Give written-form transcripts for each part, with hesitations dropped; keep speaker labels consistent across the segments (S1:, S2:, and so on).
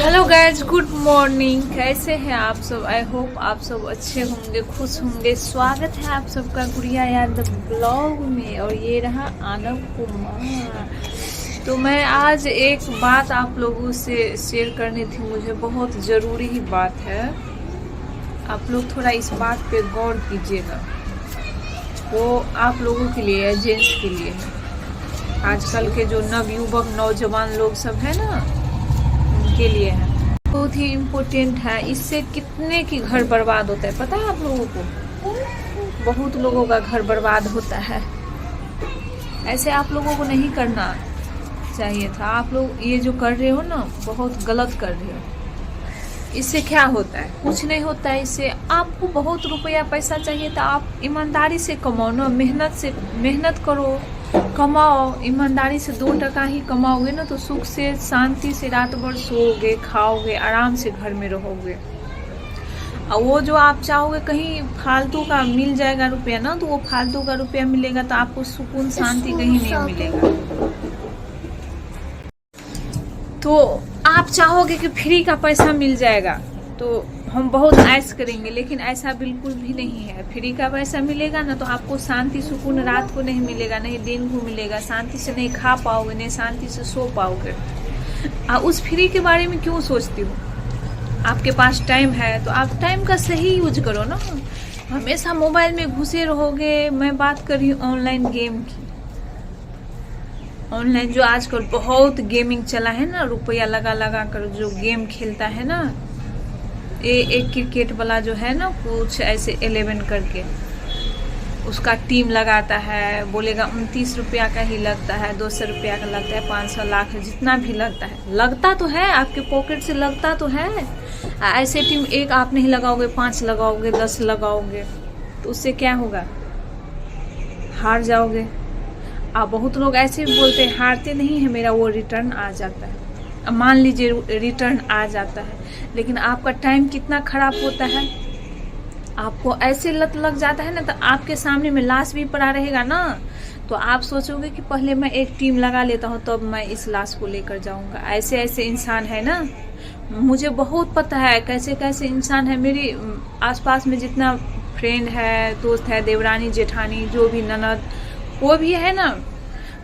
S1: Hello guys, good morning. कैसे हैं आप सब? आई होप आप सब अच्छे होंगे, खुश होंगे। स्वागत है आप सबका गुड़िया यादव ब्लॉग में। और ये रहा आनव कुमार। तो मैं आज एक बात आप लोगों से शेयर करनी थी, मुझे बहुत ज़रूरी ही बात है। आप लोग थोड़ा इस बात पे गौर कीजिएगा। वो आप लोगों के लिए है, जेंट्स के लिए है। आजकल के जो नवयुवक नौजवान लोग सब है ना, के लिए है। बहुत ही इम्पोर्टेंट है। इससे कितने की घर बर्बाद होता है पता है आप लोगों को? बहुत लोगों का घर बर्बाद होता है। ऐसे आप लोगों को नहीं करना चाहिए था। आप लोग ये जो कर रहे हो ना, बहुत गलत कर रहे हो। इससे क्या होता है? कुछ नहीं होता है। इससे आपको बहुत रुपया पैसा चाहिए था, आप ईमानदारी से कमाओ ना। मेहनत करो, कमाओ ईमानदारी से। 2 टका ही कमाओगे ना तो सुख से शांति से रात भर सोओगे, खाओगे, आराम से घर में रहोगे। और वो जो आप चाहोगे कहीं फालतू का मिल जाएगा रुपया ना, तो वो फालतू का रुपया मिलेगा तो आपको सुकून शांति कहीं नहीं मिलेगा। तो आप चाहोगे कि फ्री का पैसा मिल जाएगा तो हम बहुत ऐश करेंगे, लेकिन ऐसा बिल्कुल भी नहीं है। फ्री का पैसा मिलेगा ना तो आपको शांति सुकून रात को नहीं मिलेगा, नहीं दिन को मिलेगा। शांति से नहीं खा पाओगे, नहीं शांति से सो पाओगे। उस फ्री के बारे में क्यों सोचती हो? आपके पास टाइम है तो आप टाइम का सही यूज करो ना। हमेशा मोबाइल में घुसे रहोगे। मैं बात कर रही हूँ ऑनलाइन गेम की। ऑनलाइन जो आजकल बहुत गेमिंग चला है ना, रुपया लगा लगा कर जो गेम खेलता है ना, एक क्रिकेट वाला जो है ना, कुछ ऐसे 11 करके उसका टीम लगाता है, बोलेगा 29 रुपया का ही लगता है, 200 रुपया का लगता है, 500 लाख जितना भी लगता तो है आपके पॉकेट से, लगता तो है। ऐसे टीम एक आप नहीं लगाओगे, 5 लगाओगे, 10 लगाओगे तो उससे क्या होगा? हार जाओगे। आप बहुत लोग ऐसे भी बोलते हैं हारते नहीं है, मेरा वो रिटर्न आ जाता है। मान लीजिए रिटर्न आ जाता है, लेकिन आपका टाइम कितना खराब होता है। आपको ऐसे लत लग जाता है ना, तो आपके सामने में लाश भी पड़ा रहेगा ना, तो आप सोचोगे कि पहले मैं एक टीम लगा लेता हूँ तब मैं इस लाश को लेकर जाऊंगा। ऐसे ऐसे इंसान है ना, मुझे बहुत पता है कैसे कैसे इंसान है। मेरी आसपास में जितना फ्रेंड है, दोस्त है, देवरानी जेठानी, जो भी ननद वो भी है ना,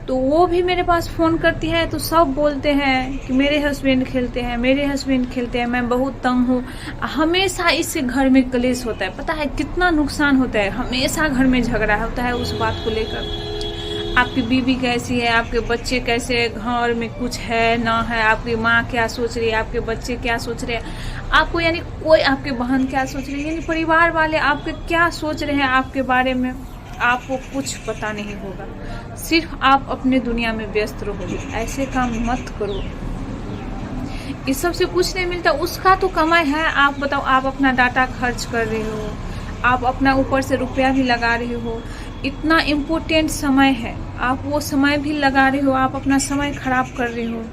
S1: तो वो भी मेरे पास फोन करती है तो सब बोलते हैं कि मेरे हस्बैंड खेलते हैं, मेरे हस्बैंड खेलते हैं, मैं बहुत तंग हूँ। हमेशा इससे घर में कलेश होता है। पता है कितना नुकसान होता है? हमेशा घर में झगड़ा होता है उस बात को लेकर। आपकी बीवी कैसी है, आपके बच्चे कैसे है, घर में कुछ है ना है, आपकी माँ क्या सोच रही है, आपके बच्चे क्या सोच रहे हैं, आपको यानी कोई, आपके बहन क्या सोच रही है, यानी परिवार वाले आपके क्या सोच रहे हैं आपके बारे में, आपको कुछ पता नहीं होगा। सिर्फ आप अपने दुनिया में व्यस्त रहोगे। ऐसे काम मत करो। इस सब से कुछ नहीं मिलता। उसका तो कमाई है। आप बताओ, आप अपना डाटा खर्च कर रहे हो, आप अपना ऊपर से रुपया भी लगा रहे हो। इतना इम्पोर्टेंट समय है, आप वो समय भी लगा रहे हो, आप अपना समय खराब कर रहे हो।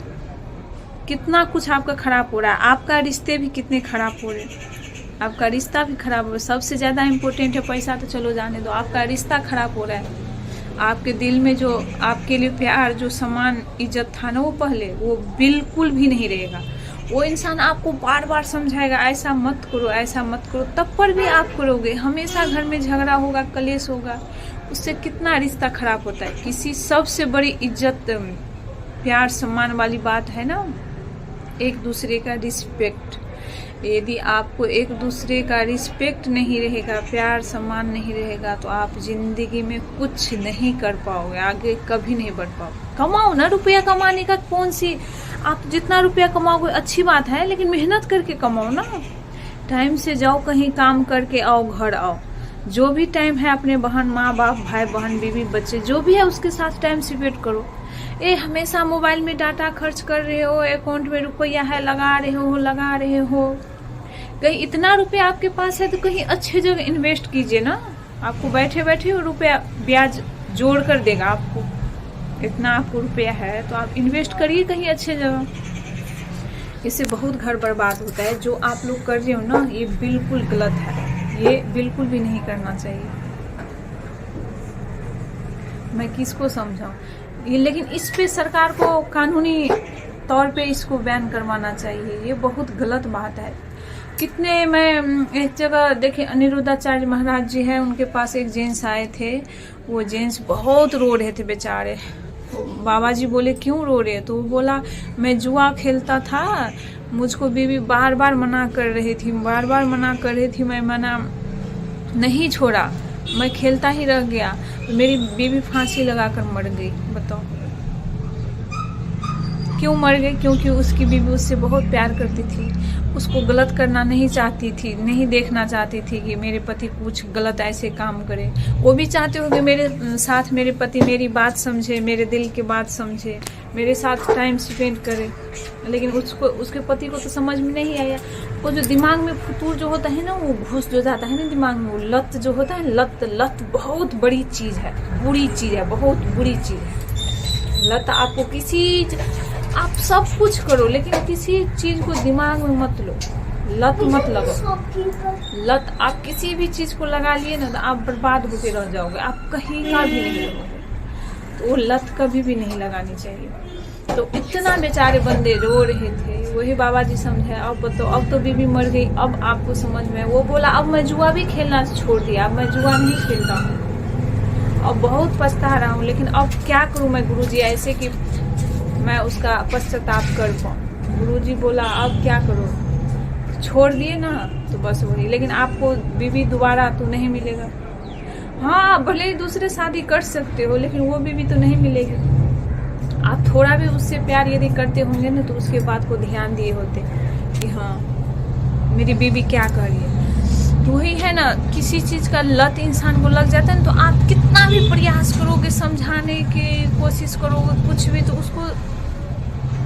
S1: कितना कुछ आपका खराब हो रहा है। आपका रिश्ते भी कितने खराब हो रहे हैं। आपका रिश्ता भी खराब हो रहा है। सबसे ज़्यादा इम्पोर्टेंट है, पैसा तो चलो जाने दो, आपका रिश्ता खराब हो रहा है। आपके दिल में जो आपके लिए प्यार, जो सम्मान, इज्जत था ना, वो पहले वो बिल्कुल भी नहीं रहेगा। वो इंसान आपको बार बार समझाएगा ऐसा मत करो, ऐसा मत करो, तब पर भी आप करोगे। हमेशा घर में झगड़ा होगा, कलेश होगा। उससे कितना रिश्ता खराब होता है। किसी सबसे बड़ी इज्जत, प्यार, सम्मान वाली बात है ना, एक दूसरे का रिस्पेक्ट। यदि आपको एक दूसरे का रिस्पेक्ट नहीं रहेगा, प्यार सम्मान नहीं रहेगा, तो आप जिंदगी में कुछ नहीं कर पाओगे, आगे कभी नहीं बढ़ पाओगे। कमाओ ना, रुपया कमाने का कौन सी, आप जितना रुपया कमाओगे अच्छी बात है, लेकिन मेहनत करके कमाओ ना। टाइम से जाओ, कहीं काम करके आओ, घर आओ। जो भी टाइम है अपने बहन, माँ बाप, भाई बहन, बीवी, बच्चे, जो भी है उसके साथ टाइम स्पेंड करो। हमेशा मोबाइल में डाटा खर्च कर रहे हो, अकाउंट में रुपया है, लगा रहे हो। कहीं इतना रुपया आपके पास है तो कहीं अच्छे जगह इन्वेस्ट कीजिए ना। आपको बैठे बैठे रुपया ब्याज जोड़ कर देगा आपको। इतना आपको रुपया है तो आप इन्वेस्ट करिए कहीं अच्छे जगह। इससे बहुत घर बर्बाद होता है। जो आप लोग कर रहे हो ना, ये बिल्कुल गलत है। ये बिल्कुल भी नहीं करना चाहिए। मैं किसको समझाऊं? लेकिन इस पे सरकार को कानूनी तौर पे इसको बैन करवाना चाहिए। ये बहुत गलत बात है। कितने, मैं एक जगह देखे, अनिरुद्धाचार्य महाराज जी हैं, उनके पास एक जेंट्स आए थे। वो जेंट्स बहुत रो रहे थे बेचारे। बाबा जी बोले क्यों रो रहे? तो वो बोला मैं जुआ खेलता था, मुझको बीवी बार बार मना कर रही थी, बार बार मना कर रही थी, मैं मना नहीं छोड़ा, मैं खेलता ही रह गया, तो मेरी बीवी फांसी लगाकर मर गई। बताओ क्यों मर गई? क्योंकि उसकी बीवी उससे बहुत प्यार करती थी, उसको गलत करना नहीं चाहती थी, नहीं देखना चाहती थी कि मेरे पति कुछ गलत ऐसे काम करे। वो भी चाहते हो कि मेरे साथ मेरे पति मेरी बात समझे, मेरे दिल की बात समझे, मेरे साथ टाइम स्पेंड करे, लेकिन उसके पति को तो समझ में नहीं आया। वो जो दिमाग में फतूर जो होता है ना, वो घुस जो जाता है ना दिमाग में, वो लत जो होता है, लत बहुत बड़ी चीज है, बुरी चीज है, बहुत बुरी चीज है। लत आपको आप सब कुछ करो, लेकिन किसी चीज को दिमाग में मत लो, लत मत लगो। लत आप किसी भी चीज को लगा लिए ना, तो आप बर्बाद होते रह जाओगे, आप कहीं का भी नहीं लगोगे। तो वो लत कभी भी नहीं लगानी चाहिए। तो इतना बेचारे बंदे रो रहे थे, वही बाबा जी समझे। अब बताओ, अब तो बीबी मर गई, अब आपको समझ में। वो बोला अब मैं जुआ भी खेलना छोड़ दिया, अब मैं जुआ नहीं खेलता हूँ, अब बहुत पछता रहा हूँ, लेकिन अब क्या करूँ मैं गुरुजी ऐसे कि मैं उसका पश्चाताप कर पाऊँ। गुरुजी बोला अब क्या करो, छोड़ दिए ना, तो बस वही। लेकिन आपको बीवी दोबारा तो नहीं मिलेगा। हाँ, भले ही दूसरे शादी कर सकते हो, लेकिन वो बीवी तो नहीं मिलेगी। आप थोड़ा भी उससे प्यार यदि करते होंगे ना, तो उसके बात को ध्यान दिए होते कि हाँ मेरी बीवी क्या कर रही है। तो वही है ना, किसी चीज का लत इंसान को लग जाता है ना, तो आप कितना भी प्रयास करोगे, समझाने की कोशिश करोगे, कुछ भी, तो उसको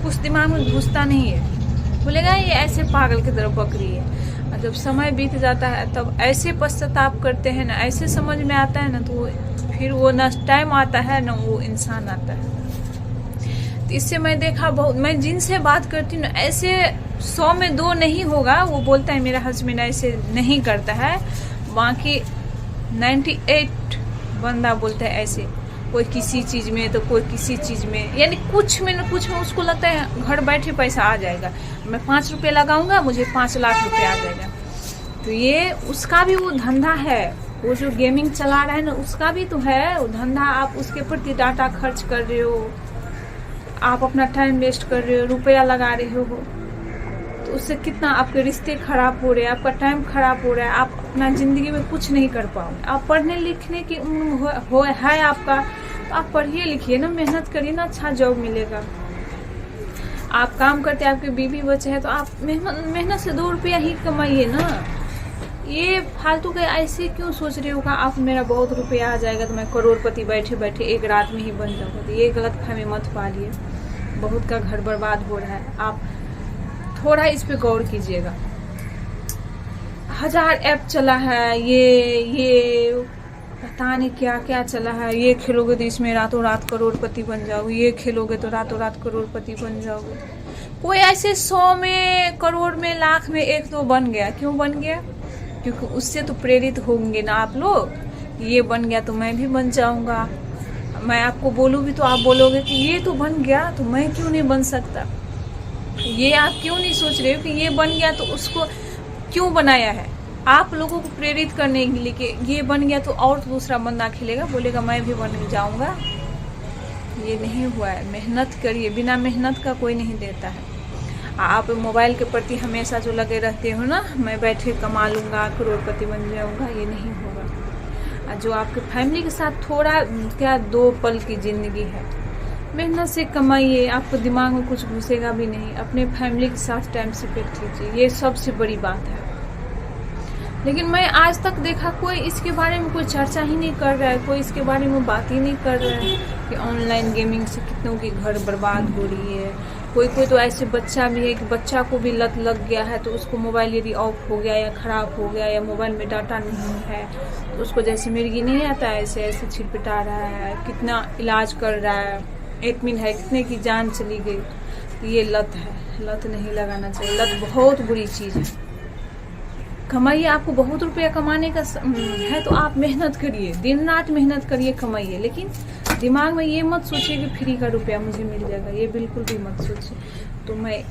S1: कुछ दिमाग में घुसता नहीं है। बोलेगा ये ऐसे पागल की तरह बकरी है। और जब समय बीत जाता है तब ऐसे पश्चाताप करते हैं ना, ऐसे समझ में आता है ना, तो फिर वो ना टाइम आता है ना वो इंसान आता है। तो इससे मैं देखा बहुत, मैं जिनसे बात करती हूँ ऐसे 100 में 2 नहीं होगा, वो बोलता है मेरा हस्बैंड ऐसे नहीं करता है, बाकी 98 बंदा बोलता है ऐसे। कोई किसी चीज में तो कोई किसी चीज में, यानी कुछ में न कुछ में उसको लगता है घर बैठे पैसा आ जाएगा, मैं 5 रुपये लगाऊंगा मुझे 5 लाख रुपए आ जाएगा। तो ये उसका भी वो धंधा है, वो जो गेमिंग चला रहा है ना, उसका भी तो है वो धंधा। आप उसके प्रति डाटा खर्च कर रहे हो, आप अपना टाइम वेस्ट कर रहे हो, रुपया लगा रहे हो, तो उससे कितना आपके रिश्ते खराब हो रहे हैं, आपका टाइम खराब हो रहा है, आप अपना जिंदगी में कुछ नहीं कर पाओगे। आप पढ़ने लिखने की उम्र है आपका, तो आप पढ़िए लिखिए ना, मेहनत करिए ना, अच्छा जॉब मिलेगा। आप काम करते, आपके बीवी बच्चे हैं, तो आप मेहनत से 2 रुपया ही कमाइए ना। ये फालतू के ऐसे क्यों सोच रहे हो कि आप मेरा बहुत रुपया आ जाएगा तो मैं करोड़पति बैठे बैठे एक रात में ही बन जाऊंगा। तो ये गलत फहमी मत पालिए, बहुत का घर बर्बाद हो रहा है। आप थोड़ा इस पे गौर कीजिएगा। 1000 ऐप चला है, ये पता नहीं क्या क्या चला है। ये खेलोगे तो इसमें रातों रात करोड़पति बन जाओगे, ये खेलोगे तो रातों रात करोड़पति बन जाओगे। कोई ऐसे 100 में, करोड़ में, लाख में 1-2 बन गया। क्यों बन गया? क्योंकि उससे तो प्रेरित होंगे ना आप लोग, ये बन गया तो मैं भी बन जाऊंगा। मैं आपको बोलूँगी तो आप बोलोगे कि ये तो बन गया तो मैं क्यों नहीं बन सकता। ये आप क्यों नहीं सोच रहे हो कि ये बन गया तो उसको क्यों बनाया है? आप लोगों को प्रेरित करने के लिए कि ये बन गया तो और दूसरा बंदा खेलेगा, बोलेगा मैं भी बन जाऊंगा। ये नहीं हुआ है। मेहनत करिए, बिना मेहनत का कोई नहीं देता है। आप मोबाइल के प्रति हमेशा जो लगे रहते हो ना, मैं बैठे कमा लूंगा, करोड़पति बन जाऊंगा, ये नहीं होगा। जो आपके फैमिली के साथ थोड़ा क्या 2 पल की जिंदगी है, मेहनत से कमाइए, आपको दिमाग में कुछ घुसेगा भी नहीं। अपने फैमिली के साथ टाइम स्पेंड कीजिए, ये सबसे बड़ी बात है। लेकिन मैं आज तक देखा कोई इसके बारे में कोई चर्चा ही नहीं कर रहा है, कोई इसके बारे में बात ही नहीं कर रहा है कि ऑनलाइन गेमिंग से कितनों की घर बर्बाद हो रही है। कोई तो ऐसे बच्चा भी है कि बच्चा को भी लत लग गया है, तो उसको मोबाइल यदि ऑफ हो गया या खराब हो गया या मोबाइल में डाटा नहीं है, तो उसको जैसे मिर्गी नहीं आता है ऐसे ऐसे छिटपिटा रहा है, कितना इलाज कर रहा है, एडमिट है, कितने की जान चली गई। तो ये लत है, लत नहीं लगाना चाहिए। लत बहुत बुरी चीज़ है। कमाइए, आपको बहुत रुपया कमाने का है तो आप मेहनत करिए, दिन रात मेहनत करिए, कमाइए, लेकिन दिमाग में ये मत सोचिए कि फ्री का रुपया मुझे मिल जाएगा, ये बिल्कुल भी मत सोचिए। तो मैं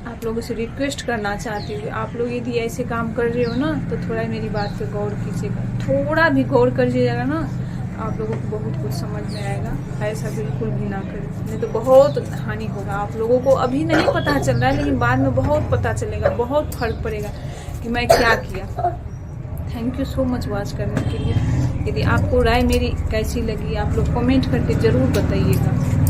S1: आप लोगों से रिक्वेस्ट करना चाहती हूँ कि आप लोग यदि ऐसे काम कर रहे हो ना तो थोड़ा मेरी बात पे गौर कीजिएगा, थोड़ा भी गौर करिएगा ना, आप लोगों को बहुत कुछ समझ में आएगा। ऐसा बिल्कुल भी ना करें, नहीं तो बहुत हानि होगा। आप लोगों को अभी नहीं पता चल रहा है, लेकिन बाद में बहुत पता चलेगा, बहुत फर्क पड़ेगा कि मैं क्या किया। Thank you so much watch करने के लिए। यदि आपको राय मेरी कैसी लगी आप लोग कमेंट करके ज़रूर बताइएगा।